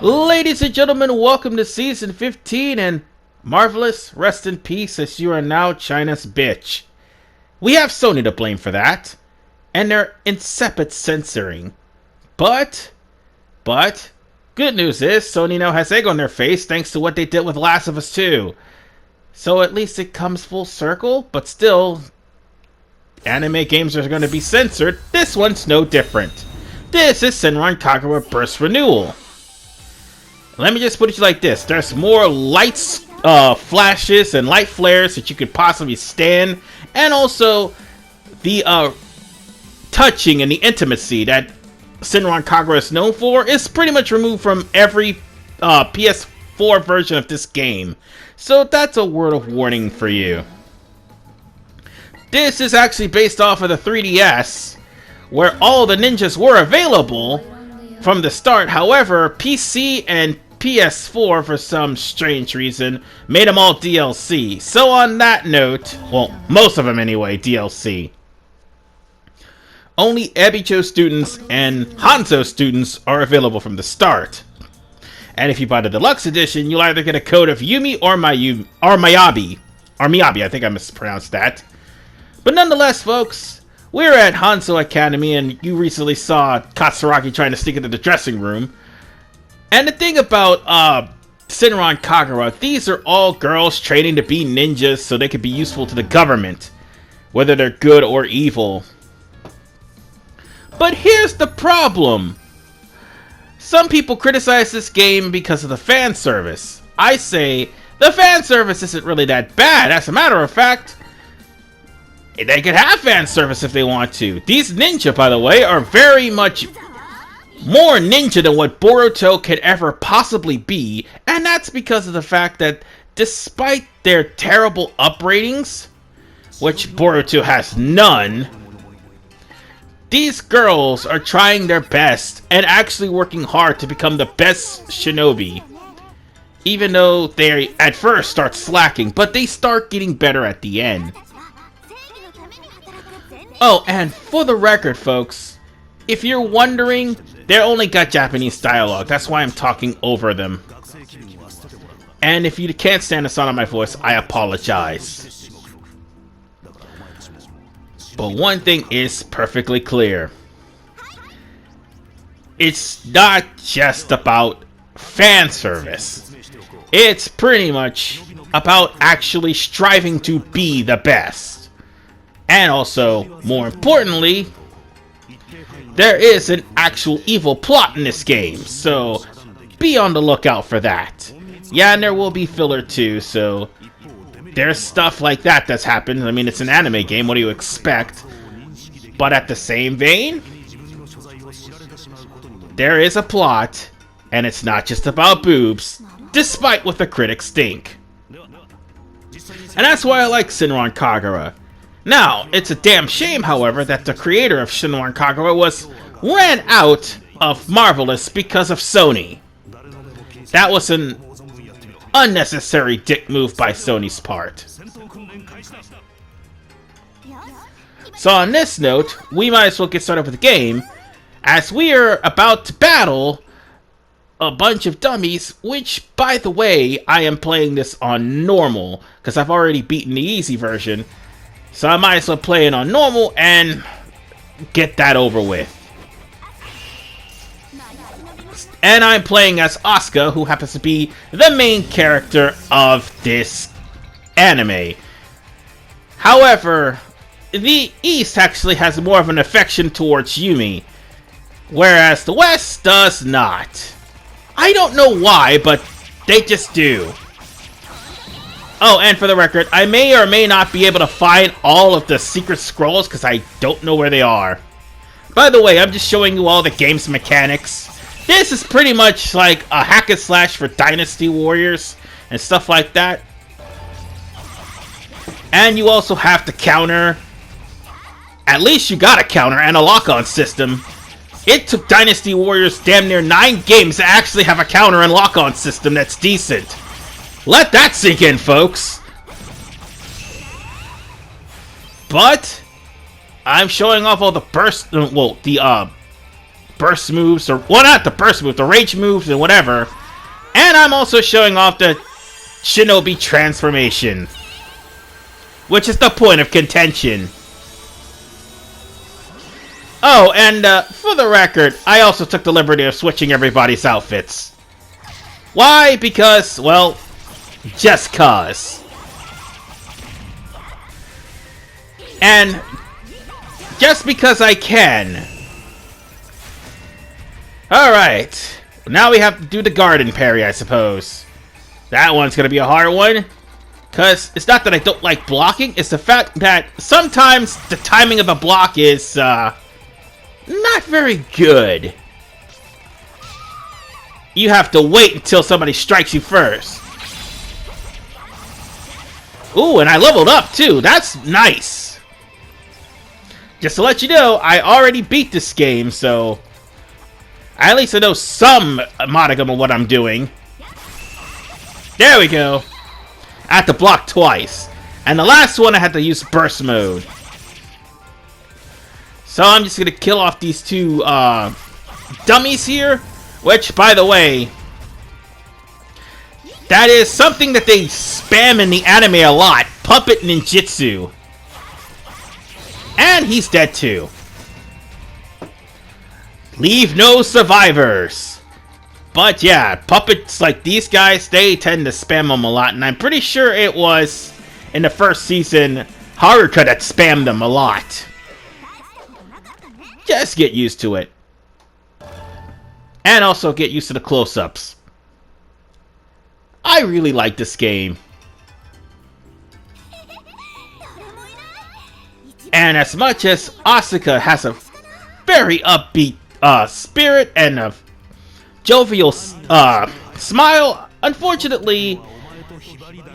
Ladies and gentlemen, welcome to Season 15, and Marvelous, rest in peace as you are now China's bitch. We have Sony to blame for that, and their insipid censoring. But, good news is, Sony now has egg on their face thanks to what they did with Last of Us 2. So at least it comes full circle, but still, anime games are going to be censored. This one's no different. This is Senran Kagura Burst Re. Let me just put it like this. There's more lights, flashes and light flares that you could possibly stand. And also, the touching and the intimacy that Senran Kagura is known for is pretty much removed from every PS4 version of this game. So that's a word of warning for you. This is actually based off of the 3DS, where all the ninjas were available from the start. However, PC and PS4, for some strange reason, made them all DLC. So on that note, well, most of them anyway, DLC. Only Ebicho students and Hanzo students are available from the start. And if you buy the deluxe edition, you'll either get a code of Yumi or Miyabi. Or Miyabi, I think I mispronounced that. But nonetheless, folks, we're at Hanzo Academy, and you recently saw Katsuragi trying to sneak into the dressing room. And the thing about Senran Kagura, these are all girls training to be ninjas so they can be useful to the government, whether they're good or evil. But here's the problem. Some people criticize this game because of the fan service. I say, the fan service isn't really that bad. As a matter of fact, they can have fan service if they want to. These ninja, by the way, are very much more ninja than what Boruto could ever possibly be. And that's because of the fact that despite their terrible upratings, which Boruto has none, these girls are trying their best and actually working hard to become the best shinobi. Even though they at first start slacking, but they start getting better at the end. Oh, and for the record, folks, if you're wondering, they only got Japanese dialogue. That's why I'm talking over them. And if you can't stand the sound of my voice, I apologize. But one thing is perfectly clear. It's not just about fan service. It's pretty much about actually striving to be the best. And also, more importantly, there is an actual evil plot in this game, so be on the lookout for that. Yeah, and there will be filler too, so there's stuff like that that's happened. I mean, it's an anime game, what do you expect? But at the same vein, there is a plot, and it's not just about boobs, despite what the critics think. And that's why I like Senran Kagura. Now, it's a damn shame, however, that the creator of Senran Kagura ran out of Marvelous because of Sony. That was an unnecessary dick move by Sony's part. So on this note, we might as well get started with the game, as we are about to battle a bunch of dummies, which, by the way, I am playing this on normal, because I've already beaten the easy version. So I might as well play it on normal and get that over with. And I'm playing as Asuka, who happens to be the main character of this anime. However, the East actually has more of an affection towards Yumi, whereas the West does not. I don't know why, but they just do. Oh, and for the record, I may or may not be able to find all of the secret scrolls because I don't know where they are. By the way, I'm just showing you all the game's mechanics. This is pretty much like a hack and slash for Dynasty Warriors and stuff like that. And you also have to counter. At least you got a counter and a lock-on system. It took Dynasty Warriors damn near 9 games to actually have a counter and lock-on system that's decent. Let that sink in, folks. But I'm showing off all the burst, burst moves, or, well, not the burst moves, the rage moves and whatever. And I'm also showing off the Shinobi transformation, which is the point of contention. Oh, and for the record, I also took the liberty of switching everybody's outfits. Why? Because, well, just cause. And just because I can. Alright. Now we have to do the garden parry, I suppose. That one's gonna be a hard one. Because it's not that I don't like blocking, it's the fact that sometimes the timing of a block is, not very good. You have to wait until somebody strikes you first. Ooh, and I leveled up too. That's nice. Just to let you know, I already beat this game, so at least I know some modicum of what I'm doing. There we go. I had to block twice. And the last one I had to use burst mode. So I'm just gonna kill off these two dummies here. Which, by the way, that is something that they spam in the anime a lot. Puppet ninjutsu. And he's dead too. Leave no survivors. But yeah, puppets like these guys, they tend to spam them a lot. And I'm pretty sure it was, in the first season, Haruka that spammed them a lot. Just get used to it. And also get used to the close-ups. I really like this game. And as much as Asuka has a very upbeat spirit and a jovial smile, unfortunately,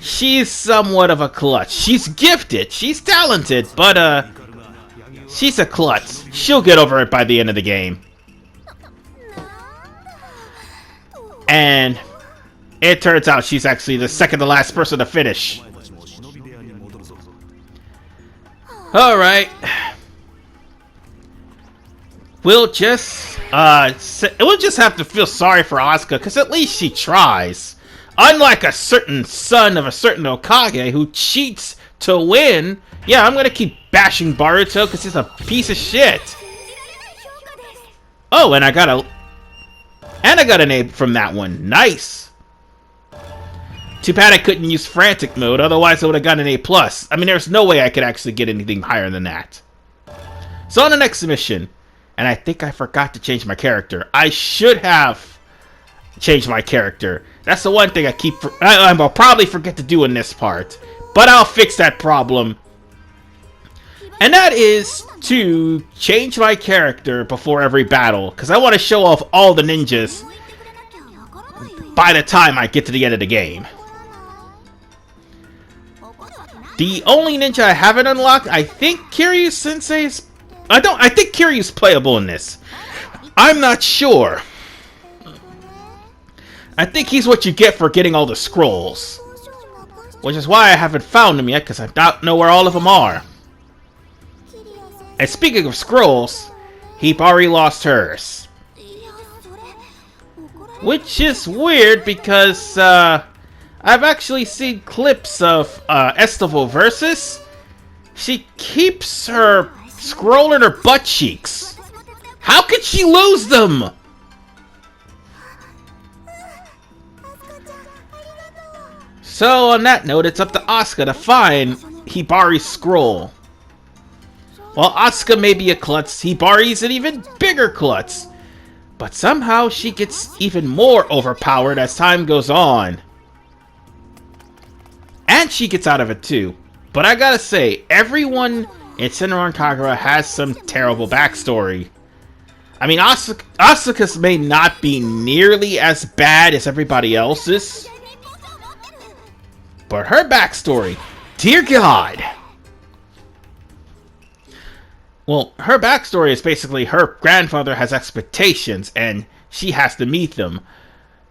she's somewhat of a klutz. She's gifted, she's talented, but she's a klutz. She'll get over it by the end of the game. And it turns out she's actually the second to last person to finish. Alright. We'll just have to feel sorry for Asuka, because at least she tries. Unlike a certain son of a certain Hokage who cheats to win. Yeah, I'm gonna keep bashing Boruto because he's a piece of shit. Oh, and I got an A from that one. Nice. Too bad I couldn't use frantic mode, otherwise I would have gotten an A+. I mean, there's no way I could actually get anything higher than that. So on the next mission, and I think I forgot to change my character. I should have changed my character. That's the one thing I'll probably forget to do in this part. But I'll fix that problem. And that is to change my character before every battle, because I want to show off all the ninjas by the time I get to the end of the game. The only ninja I haven't unlocked, I think Kiryu Sensei's... I think Kiryu's playable in this. I'm not sure. I think he's what you get for getting all the scrolls. Which is why I haven't found him yet, because I don't know where all of them are. And speaking of scrolls, Hibari lost hers. Which is weird because I've actually seen clips of Estival Versus. She keeps her scroll in her butt cheeks. How could she lose them? So on that note, it's up to Asuka to find Hibari's scroll. While Asuka may be a klutz, Hibari's an even bigger klutz. But somehow she gets even more overpowered as time goes on. And she gets out of it too. But I gotta say, everyone in Senran Kagura has some terrible backstory. I mean, Asuka's may not be nearly as bad as everybody else's. But her backstory, dear God. Well, her backstory is basically her grandfather has expectations and she has to meet them.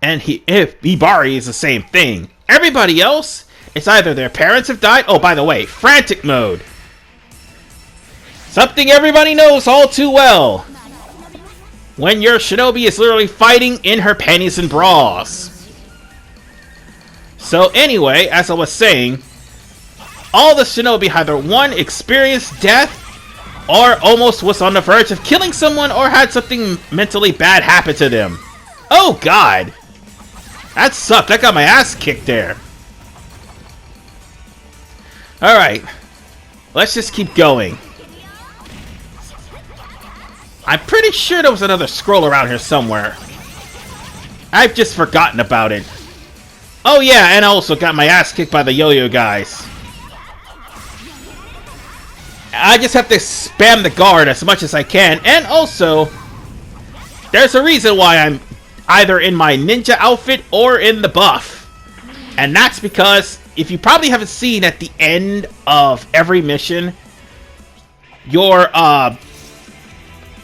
And Hibari is the same thing. Everybody else, it's either their parents have died. Oh, by the way, frantic mode. Something everybody knows all too well. when your shinobi is literally fighting in her panties and bras. So anyway, as I was saying, all the shinobi either one experienced death or almost was on the verge of killing someone or had something mentally bad happen to them. Oh god! That sucked. I got my ass kicked there. Alright. Let's just keep going. I'm pretty sure there was another scroll around here somewhere. I've just forgotten about it. Oh yeah, and I also got my ass kicked by the yo-yo guys. I just have to spam the guard as much as I can. And also, there's a reason why I'm either in my ninja outfit or in the buff. And that's because, if you probably haven't seen at the end of every mission, your,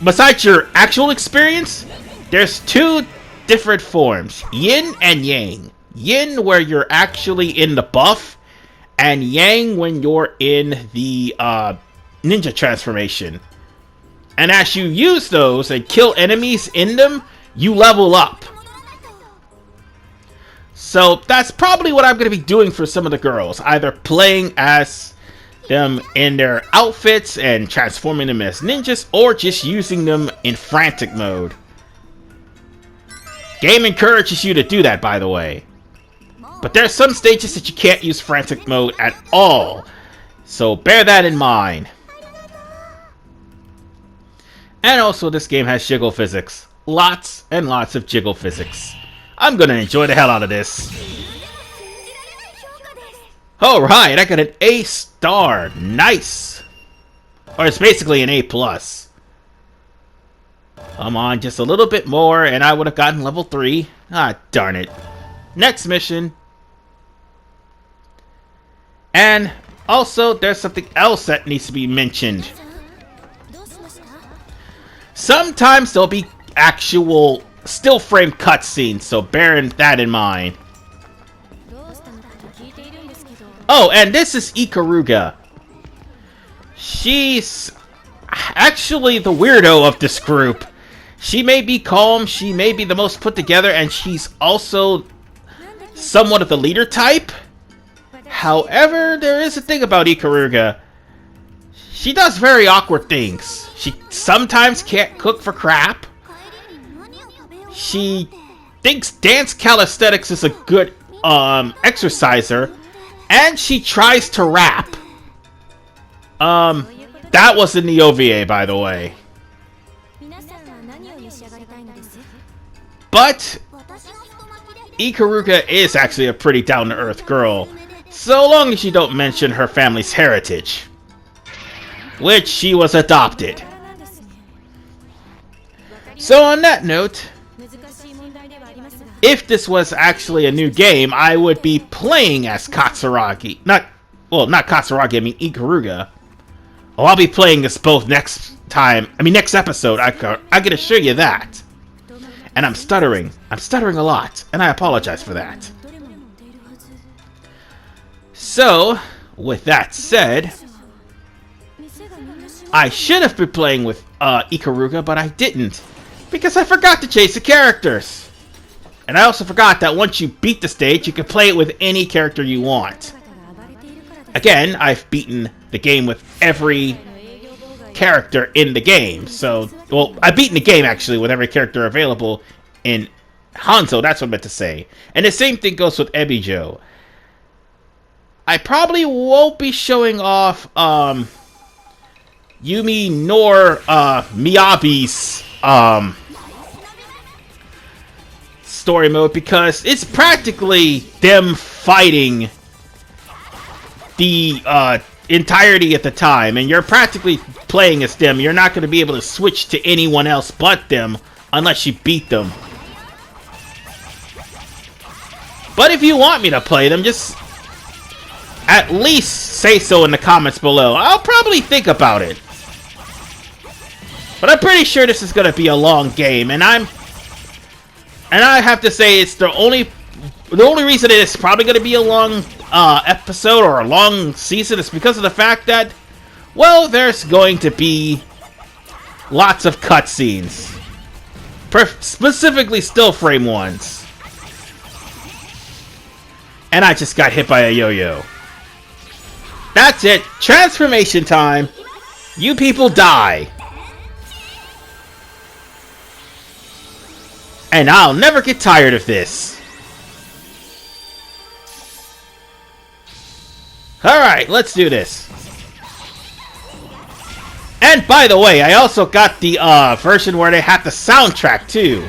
besides your actual experience, there's two different forms. Yin and Yang. Yin where you're actually in the buff, and Yang when you're in the, ninja transformation. And as you use those and kill enemies in them, you level up. So that's probably what I'm going to be doing for some of the girls. Either playing as them in their outfits and transforming them as ninjas, or just using them in frantic mode. Game encourages you to do that, by the way. But there are some stages that you can't use frantic mode at all. So bear that in mind. And also, this game has jiggle physics. Lots and lots of jiggle physics. I'm gonna enjoy the hell out of this. Alright, I got an A star. Nice. Or it's basically an A+. Come on, just a little bit more and I would have gotten level 3. Ah, darn it. Next mission. And also, there's something else that needs to be mentioned. Sometimes there'll be actual still frame cutscenes, so bear that in mind. Oh, and this is Ikaruga. She's actually the weirdo of this group. She may be calm, she may be the most put together, and she's also somewhat of the leader type. However, there is a thing about Ikaruga. She does very awkward things. She sometimes can't cook for crap. She thinks dance calisthenics is a good exerciser, and she tries to rap. That was in the OVA, by the way. But Ikaruga is actually a pretty down-to-earth girl, so long as you don't mention her family's heritage, which she was adopted. So on that note, if this was actually a new game, I would be playing as Katsuragi. Not Katsuragi, I mean Ikaruga. Oh, I'll be playing this both next episode. I can assure you that. And I'm stuttering. I'm stuttering a lot, and I apologize for that. So, with that said, I should have been playing with Ikaruga, but I didn't, because I forgot to change the characters. And I also forgot that once you beat the stage, you can play it with any character you want. Again, I've beaten the game with every character in the game. So, well, I've beaten the game, actually, with every character available in Hanzo. That's what I meant to say. And the same thing goes with Ebijo. I probably won't be showing off Yumi nor Miyabi's story mode, because it's practically them fighting the entirety at the time, and you're practically playing as them. You're not going to be able to switch to anyone else but them unless you beat them. But if you want me to play them, just at least say so in the comments below. I'll probably think about it. But I'm pretty sure this is going to be a long game, and I have to say it's the only reason it's probably going to be a long episode or a long season is because of the fact that, well, there's going to be lots of cutscenes. Specifically still frame ones. And I just got hit by a yo-yo. That's it. Transformation time. You people die. And I'll never get tired of this. Alright, let's do this. And by the way, I also got the version where they have the soundtrack too.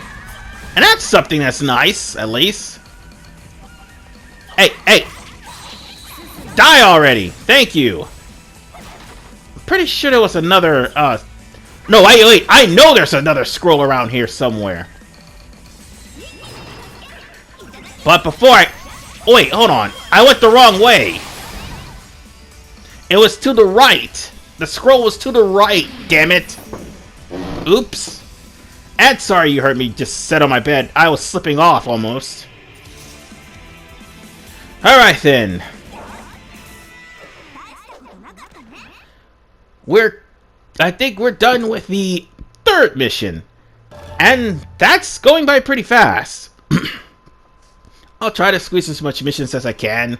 And that's something that's nice, at least. Hey, hey! Die already! Thank you! I'm pretty sure there was another, no, wait, I know there's another scroll around here somewhere. But before oh, wait, hold on. I went the wrong way. It was to the right. The scroll was to the right, damn it. Oops. And sorry you heard me just sit on my bed. I was slipping off almost. Alright then. I think we're done with the third mission. And that's going by pretty fast. I'll try to squeeze as much missions as I can.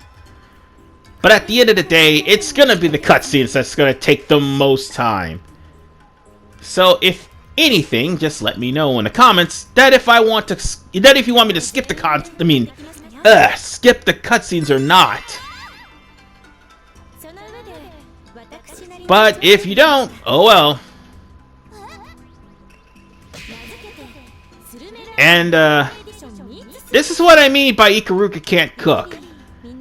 But at the end of the day, it's gonna be the cutscenes that's gonna take the most time. So if anything, just let me know in the comments that if you want me to skip the skip the cutscenes or not. But if you don't, oh well. And this is what I mean by Ikaruga can't cook.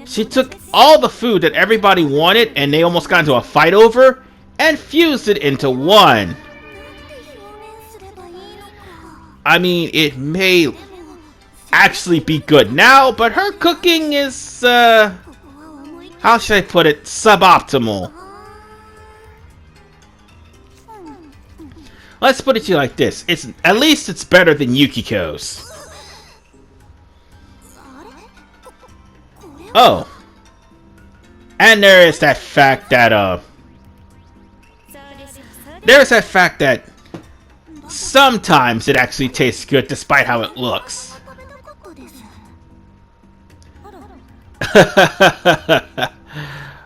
She took all the food that everybody wanted and they almost got into a fight over and fused it into one. I mean, it may actually be good now, but her cooking is, how should I put it, suboptimal. Let's put it to you like this. At least it's better than Yukiko's. Oh. And there is that fact that, there's that fact that sometimes it actually tastes good despite how it looks.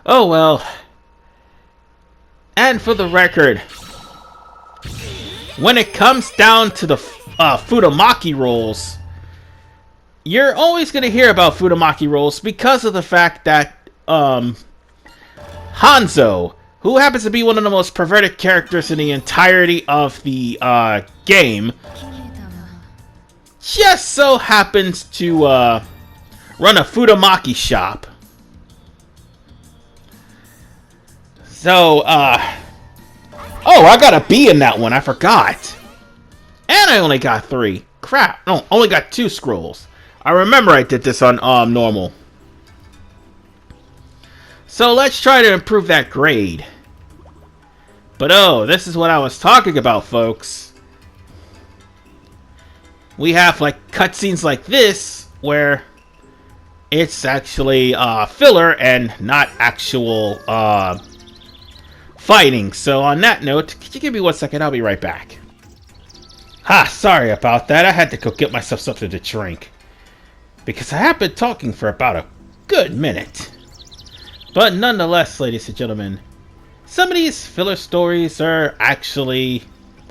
Oh well. And for the record, when it comes down to the Futamaki rolls, you're always going to hear about Futamaki rolls because of the fact that Hanzo, who happens to be one of the most perverted characters in the entirety of the game, just so happens to run a Futamaki shop. So, oh, I got a B in that one, I forgot. And I only got 3. Crap, no, only got 2 scrolls. I remember I did this on normal. So let's try to improve that grade. But oh, this is what I was talking about, folks. We have like cutscenes like this where it's actually filler and not actual fighting. So on that note, could you give me 1 second? I'll be right back. Ha, sorry about that. I had to go get myself something to drink, because I have been talking for about a good minute. But nonetheless, ladies and gentlemen, some of these filler stories are actually...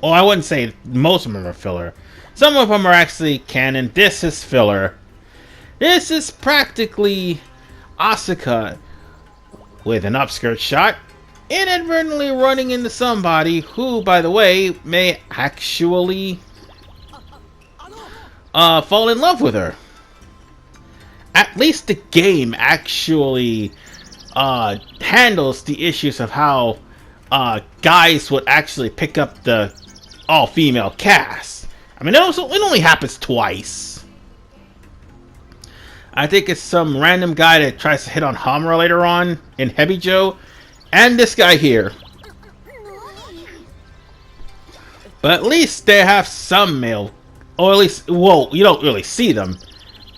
well, I wouldn't say most of them are filler. Some of them are actually canon. This is filler. This is practically Asuka with an upskirt shot inadvertently running into somebody who, by the way, may actually fall in love with her. At least the game actually handles the issues of how guys would actually pick up the all-female cast. I mean, it only happens twice. I think it's some random guy that tries to hit on Hamura later on in Hebijo, and this guy here. But at least they have some male, or at least, well, you don't really see them,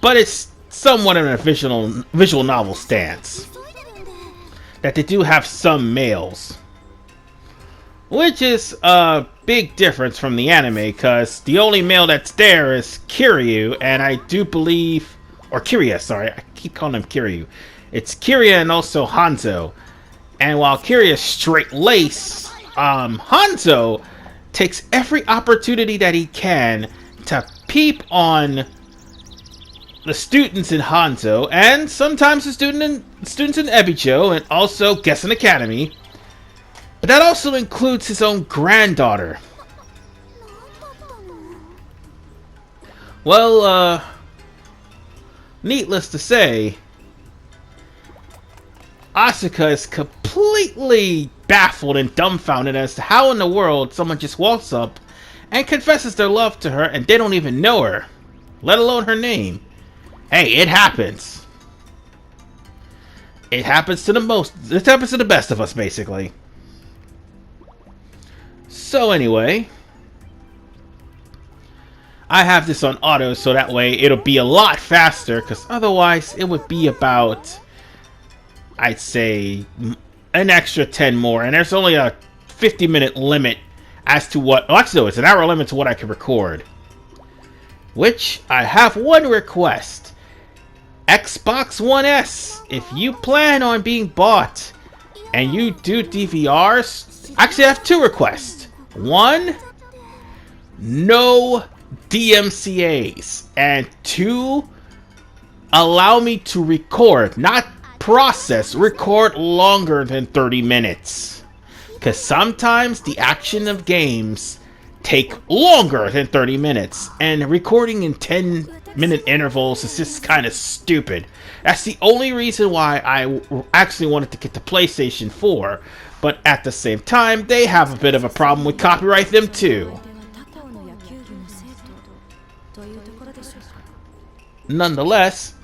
but it's somewhat in a visual novel stance that they do have some males. which is a big difference from the anime, because the only male that's there is Kiryu, and I do believe, or Kiria, sorry, I keep calling him Kiryu. It's Kiria and also Hanzo. And while Kiria's straight-laced, Hanzo takes every opportunity that he can to peep on the students in Hanzo, and sometimes the students in Ebicho, and also Gessen Academy. But that also includes his own granddaughter. Well, needless to say, Asuka is completely baffled and dumbfounded as to how in the world someone just walks up and confesses their love to her and they don't even know her, let alone her name. Hey, it happens. It happens to the best of us, basically. So anyway, I have this on auto so that way it'll be a lot faster, because otherwise it would be about, I'd say, an extra 10 more, and there's only a 50-minute limit as to what, well, actually no, it's an hour limit to what I can record. Which, I have one request. Xbox One S, if you plan on being bought and you do DVRs, actually I have two requests. One, no DMCAs, and two, allow me to record, not process, record longer than 30 minutes. Because sometimes the action of games take longer than 30 minutes, and recording in 10-minute intervals is just kind of stupid. That's the only reason why I actually wanted to get the PlayStation 4, but at the same time, they have a bit of a problem with copyright them too. Nonetheless,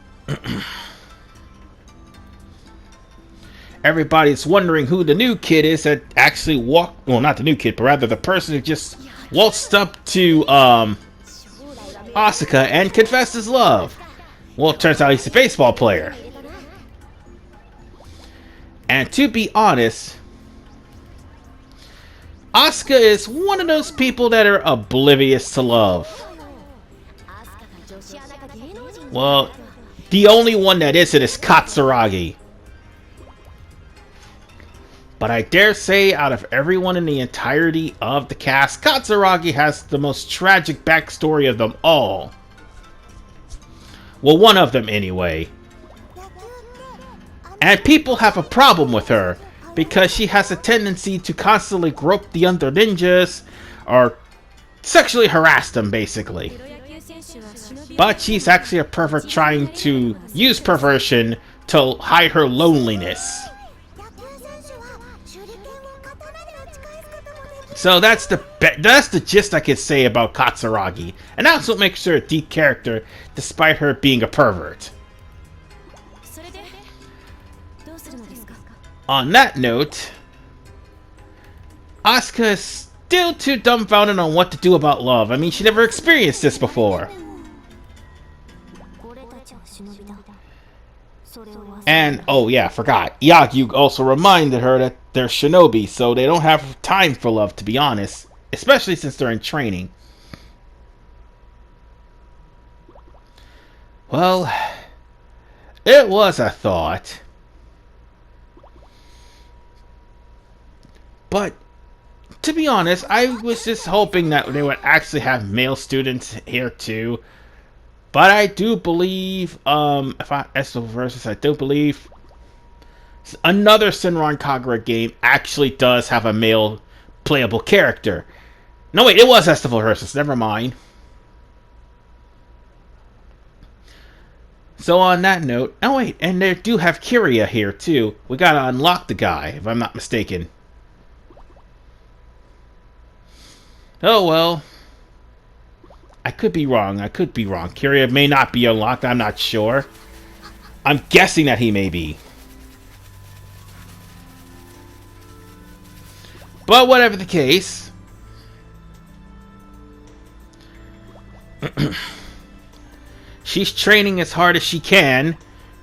everybody's wondering who the new kid is that actually walked, well, not the new kid, but rather the person who just waltzed up to Asuka and confessed his love. Well, it turns out he's a baseball player. And to be honest, Asuka is one of those people that are oblivious to love. Well, the only one that isn't is Katsuragi. But I dare say, out of everyone in the entirety of the cast, Katsuragi has the most tragic backstory of them all. Well, one of them anyway. And people have a problem with her, because she has a tendency to constantly grope the other ninjas, or sexually harass them, basically. But she's actually a pervert trying to use perversion to hide her loneliness. So that's the gist I can say about Katsuragi, and that's what makes her a deep character, despite her being a pervert. On that note, Asuka is still too dumbfounded on what to do about love. I mean, she never experienced this before. And, oh yeah, forgot. Yagyu also reminded her that they're shinobi, so they don't have time for love, to be honest. Especially since they're in training. Well, it was a thought. But, to be honest, I was just hoping that they would actually have male students here too. But I do believe, if I versus, I do believe another Senran Kagura game actually does have a male playable character. No, wait, it was Estival versus. Never mind. So on that note, oh wait, and they do have Kiria here too. We gotta unlock the guy, if I'm not mistaken. Oh well. I could be wrong. Kiria may not be unlocked. I'm not sure. I'm guessing that he may be. But whatever the case, she's training as hard as she can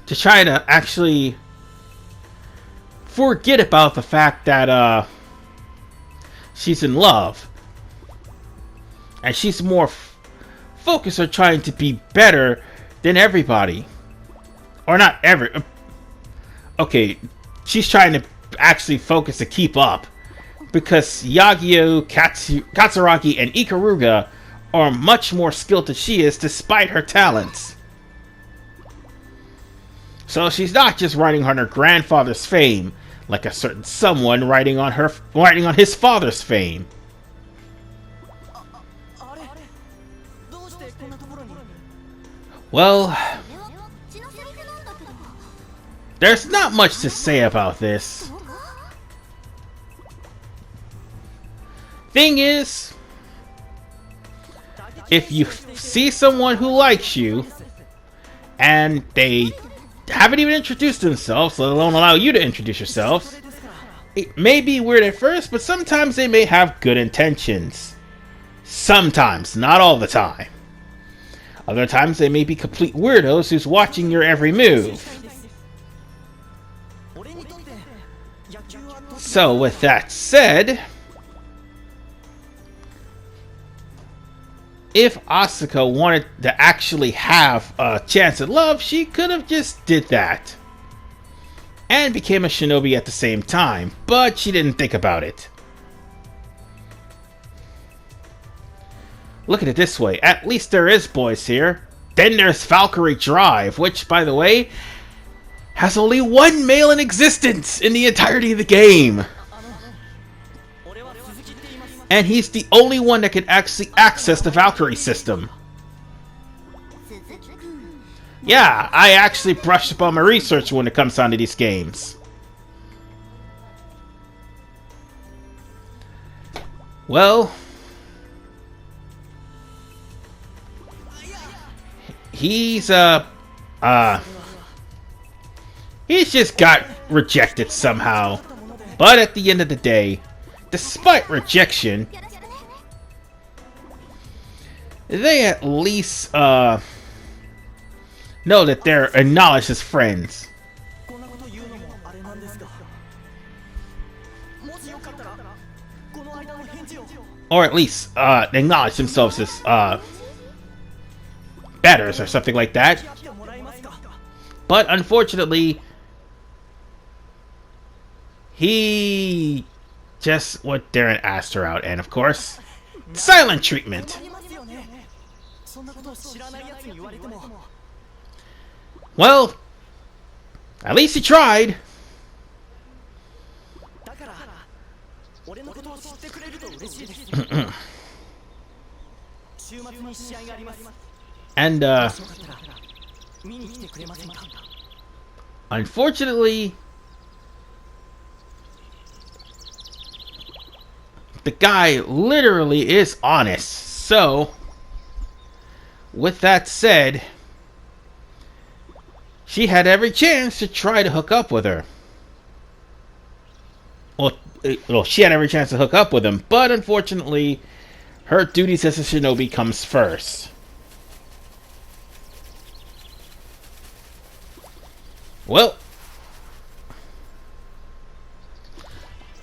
to try to actually forget about the fact that she's in love. And she's more focused on trying to be better than everybody. Or not every... Okay, she's trying to actually focus to keep up. Because Yagyu, Katsuragi, and Ikaruga are much more skilled than she is despite her talents. So she's not just riding on her grandfather's fame, like a certain someone riding on his father's fame. Well, there's not much to say about this. Thing is, if you see someone who likes you, and they haven't even introduced themselves, let alone allow you to introduce yourselves, it may be weird at first, but sometimes they may have good intentions. Sometimes, not all the time. Other times they may be complete weirdos who's watching your every move. So with that said, if Asuka wanted to actually have a chance at love, she could have just did that. And became a shinobi at the same time, but she didn't think about it. Look at it this way, at least there is boys here. Then there's Valkyrie Drive, which, by the way, has only one male in existence in the entirety of the game. And he's the only one that can actually access the Valkyrie system. Yeah, I actually brushed up on my research when it comes down to these games. Well, he's just got rejected somehow. But at the end of the day, despite rejection, they at least know that they're acknowledged as friends. Or at least acknowledge themselves as betters or something like that. But unfortunately, he just went there and asked her out, and of course, silent treatment. Well, at least he tried. And unfortunately, the guy literally is honest. So, with that said, she had every chance to try to hook up with her. Well, she had every chance to hook up with him, but unfortunately, her duties as a shinobi comes first. Well,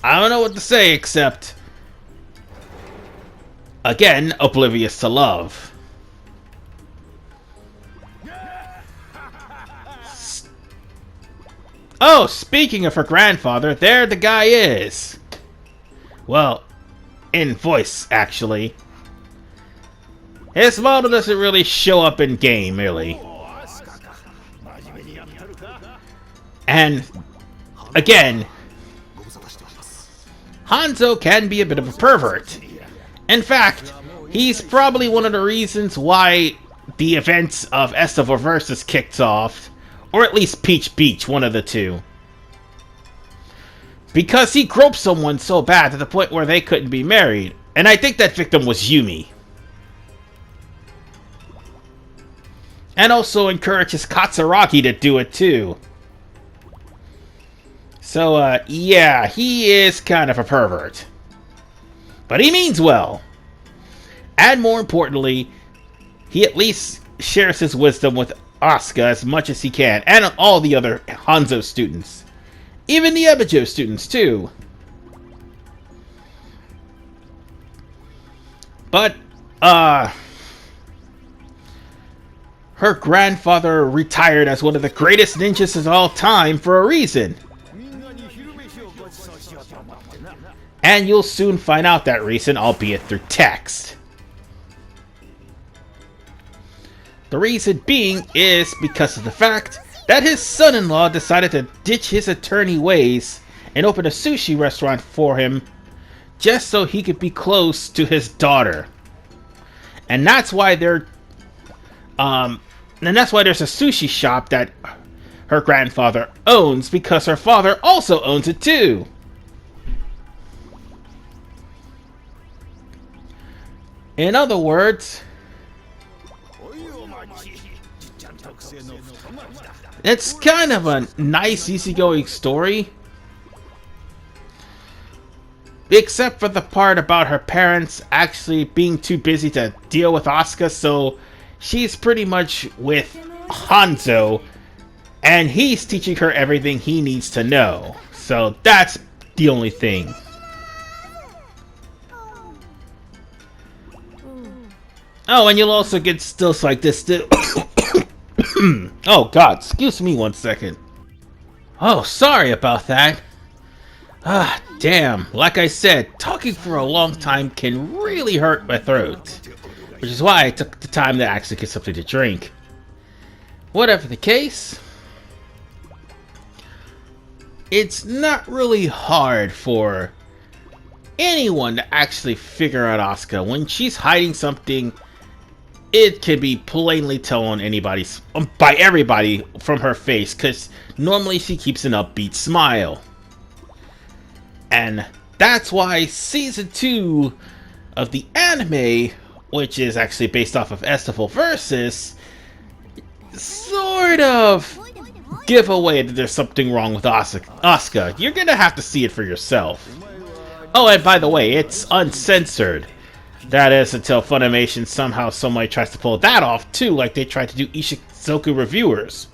I don't know what to say except, again, oblivious to love. Oh, speaking of her grandfather, there the guy is. Well, in voice, actually. His model doesn't really show up in game, really. And, again, Hanzo can be a bit of a pervert. In fact, he's probably one of the reasons why the events of Estival Versus kicked off. Or at least Peach Beach, one of the two. Because he groped someone so bad to the point where they couldn't be married. And I think that victim was Yumi. And also encourages Katsuragi to do it too. So, yeah, he is kind of a pervert. But he means well. And more importantly, he at least shares his wisdom with Asuka as much as he can, and all the other Hanzo students. Even the Ebijo students, too. But, her grandfather retired as one of the greatest ninjas of all time for a reason. And you'll soon find out that reason, albeit through text. The reason being is because of the fact that his son-in-law decided to ditch his attorney ways and open a sushi restaurant for him just so he could be close to his daughter. And that's why there's a sushi shop that her grandfather owns, because her father also owns it too. In other words, it's kind of a nice, easygoing story. Except for the part about her parents actually being too busy to deal with Asuka, so she's pretty much with Hanzo, and he's teaching her everything he needs to know. So that's the only thing. Oh, and you'll also get stills like this too. Oh god, excuse me 1 second. Oh, sorry about that. Ah, damn. Like I said, talking for a long time can really hurt my throat. Which is why I took the time to actually get something to drink. Whatever the case, it's not really hard for anyone to actually figure out Asuka. When she's hiding something, it can be plainly told by everybody from her face, because normally she keeps an upbeat smile. And that's why Season 2 of the anime, which is actually based off of Estival Versus, sort of give away that there's something wrong with Asuka. You're gonna have to see it for yourself. Oh, and by the way, it's uncensored. That is, until Funimation somehow somebody tries to pull that off too, like they tried to do Ishizoku reviewers.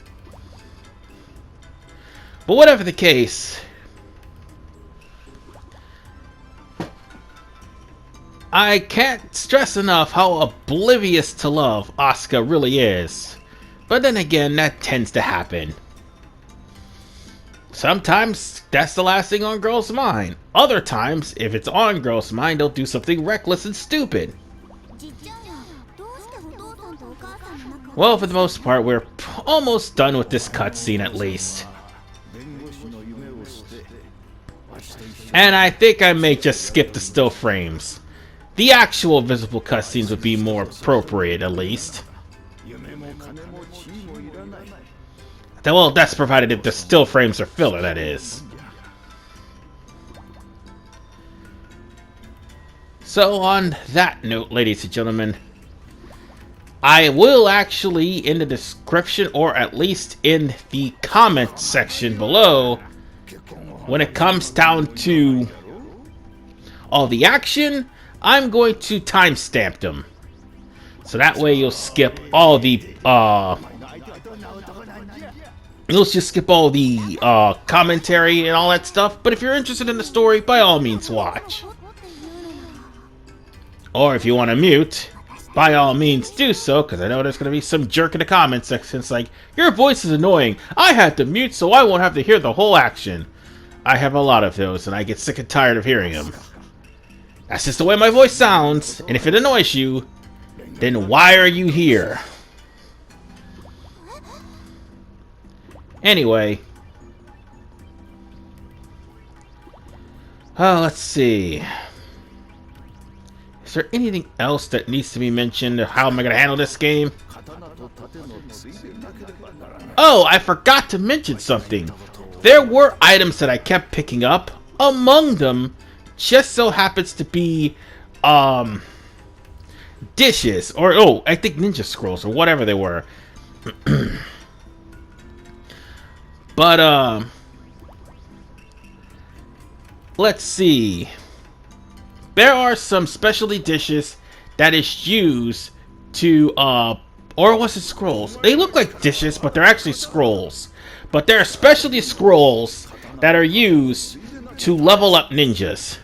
But whatever the case, I can't stress enough how oblivious to love Asuka really is. But then again, that tends to happen. Sometimes that's the last thing on girls' mind. Other times, if it's on girls' mind, they'll do something reckless and stupid. Well, for the most part, we're almost done with this cutscene at least. And I think I may just skip the still frames. The actual visible cutscenes would be more appropriate, at least. Well, that's provided if the still frames are filler, that is. So, on that note, ladies and gentlemen, I will actually, in the description, or at least in the comment section below, when it comes down to all the action, I'm going to timestamp them. So that way you'll skip all the, you'll just skip all the commentary and all that stuff. But if you're interested in the story, by all means watch. Or if you want to mute, by all means do so, because I know there's going to be some jerk in the comment section. It's like, your voice is annoying. I had to mute so I won't have to hear the whole action. I have a lot of those, and I get sick and tired of hearing them. That's just the way my voice sounds, and if it annoys you, then why are you here? Anyway. Let's see. Is there anything else that needs to be mentioned? How am I going to handle this game? Oh, I forgot to mention something. There were items that I kept picking up. Among them, just so happens to be, dishes. Or, I think ninja scrolls, or whatever they were. But, let's see. There are some specialty dishes that is used to, or was it scrolls? They look like dishes, but they're actually scrolls. But there are specialty scrolls that are used to level up ninjas.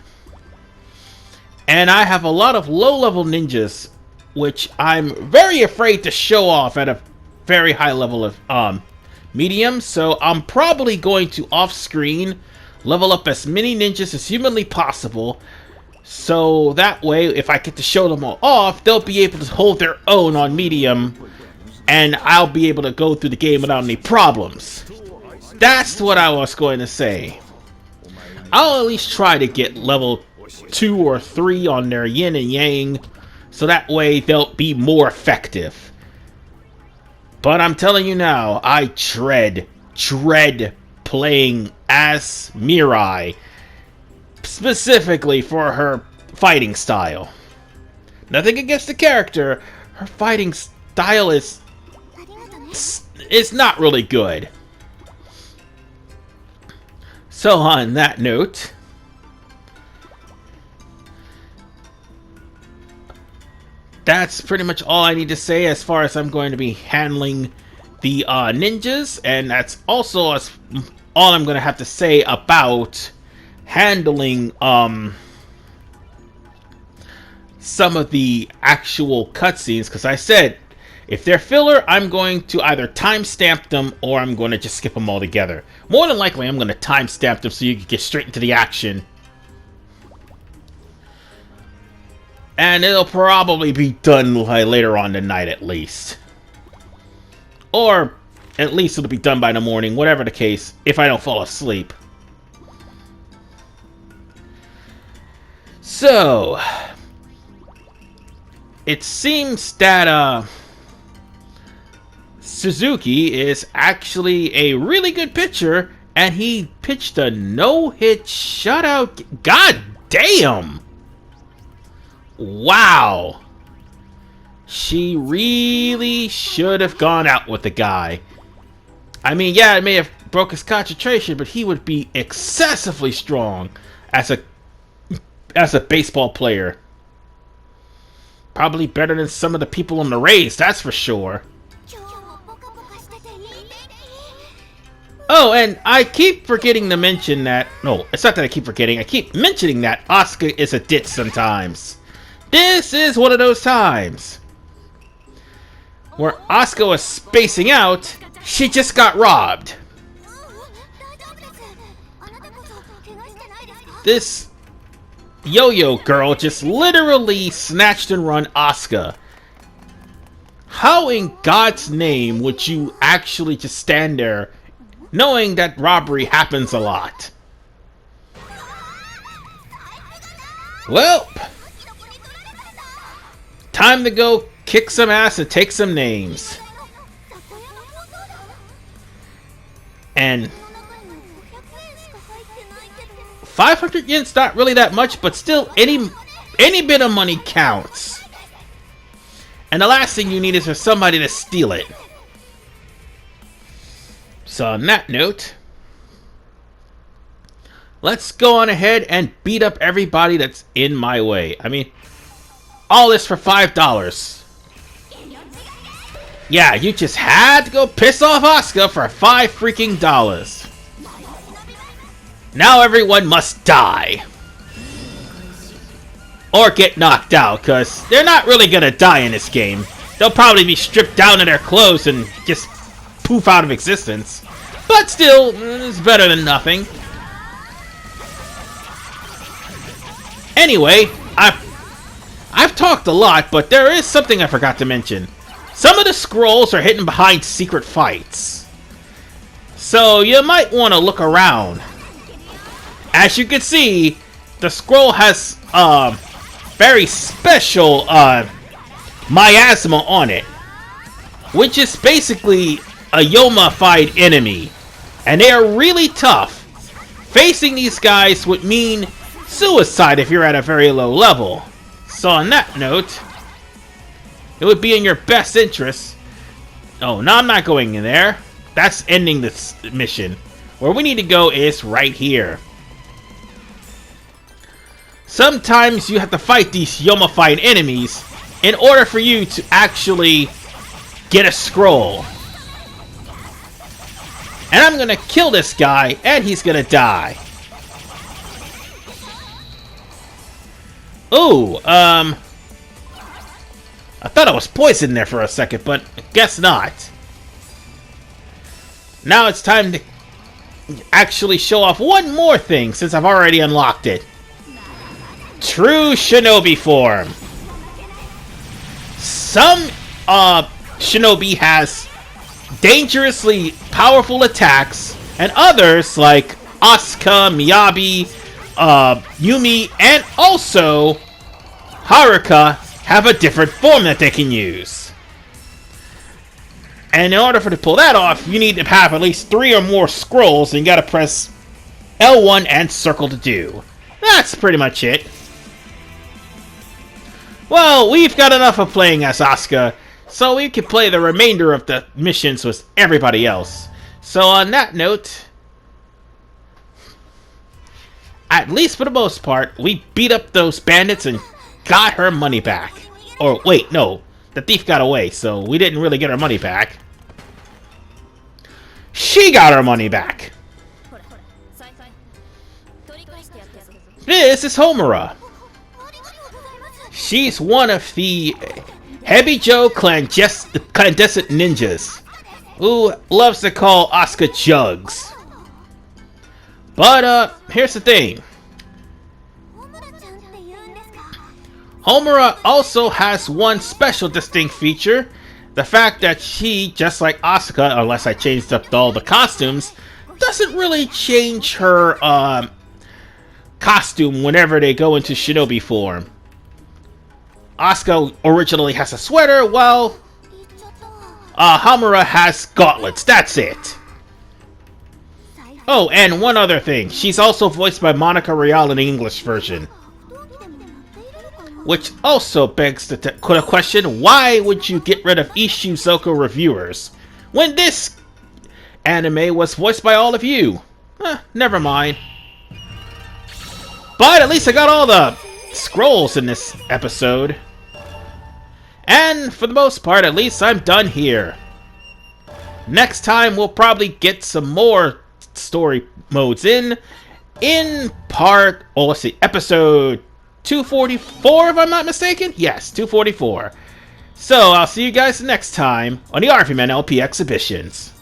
And I have a lot of low-level ninjas, which I'm very afraid to show off at a very high level of medium. So I'm probably going to off-screen level up as many ninjas as humanly possible. So that way, if I get to show them all off, they'll be able to hold their own on medium. And I'll be able to go through the game without any problems. That's what I was going to say. I'll at least try to get level 2 or 3 on their yin and yang, so that way they'll be more effective. But I'm telling you now, I dread playing as Mirai, specifically for her fighting style. Nothing against the character, her fighting style is not really good. So on that note, that's pretty much all I need to say as far as I'm going to be handling the ninjas, and that's also all I'm going to have to say about handling some of the actual cutscenes, because I said if they're filler, I'm going to either timestamp them or I'm going to just skip them all together. More than likely, I'm going to timestamp them so you can get straight into the action. And it'll probably be done later on tonight at least. Or at least it'll be done by the morning, whatever the case, if I don't fall asleep. So, it seems that Suzuki is actually a really good pitcher, and he pitched a no-hit shutout. God damn! Wow! She really should have gone out with the guy. I mean, yeah, it may have broke his concentration, but he would be excessively strong as a baseball player. Probably better than some of the people on the Rays, that's for sure. Oh, and I keep forgetting to mention that... No, it's not that I keep forgetting. I keep mentioning that Asuka is a ditz sometimes. This is one of those times where Asuka was spacing out, she just got robbed. This yo-yo girl just literally snatched and run Asuka. How in God's name would you actually just stand there knowing that robbery happens a lot? Well, time to go kick some ass and take some names. And 500 yen's not really that much, but still any bit of money counts. And the last thing you need is for somebody to steal it. So on that note, let's go on ahead and beat up everybody that's in my way. I mean, all this for $5. Yeah, you just had to go piss off Asuka for $5 freaking. Now everyone must die. Or get knocked out, because they're not really going to die in this game. They'll probably be stripped down to their clothes and just poof out of existence. But still, it's better than nothing. Anyway, I've talked a lot, but there is something I forgot to mention. Some of the scrolls are hidden behind secret fights. So you might want to look around. As you can see, the scroll has very special miasma on it, which is basically a Yoma-fied enemy, and they are really tough. Facing these guys would mean suicide if you're at a very low level. So on that note, it would be in your best interest. Oh, no, I'm not going in there. That's ending this mission. Where we need to go is right here. Sometimes you have to fight these Yoma-fied enemies in order for you to actually get a scroll. And I'm gonna kill this guy, and he's gonna die. Ooh, I thought I was poisoned there for a second, but I guess not. Now it's time to actually show off one more thing, since I've already unlocked it. True Shinobi form. Some Shinobi has dangerously powerful attacks, and others, like Asuka, Miyabi, Yumi, and also Haruka, have a different form that they can use. And in order for to pull that off, you need to have at least 3 or more scrolls, and you gotta press L1 and circle to do. That's pretty much it. Well, we've got enough of playing as Asuka, so we can play the remainder of the missions with everybody else. So on that note, at least for the most part, we beat up those bandits and got her money back. Or wait, no, the thief got away, so we didn't really get our money back. She got her money back. This is Homura. She's one of the Hebijo clandestine ninjas who loves to call Asuka Jugs. But here's the thing. Homura also has one special distinct feature. The fact that she, just like Asuka, unless I changed up all the costumes, doesn't really change her costume whenever they go into Shinobi form. Asuka originally has a sweater, while Homura has gauntlets. That's it. Oh, and one other thing. She's also voiced by Monica Rial in the English version. Which also begs the question, why would you get rid of Ishizuka reviewers when this anime was voiced by all of you? Never mind. But at least I got all the scrolls in this episode. And for the most part, at least I'm done here. Next time we'll probably get some more story modes in part, oh let's see, episode 244 if I'm not mistaken? Yes, 244. So I'll see you guys next time on the RVMan LP Exhibitions.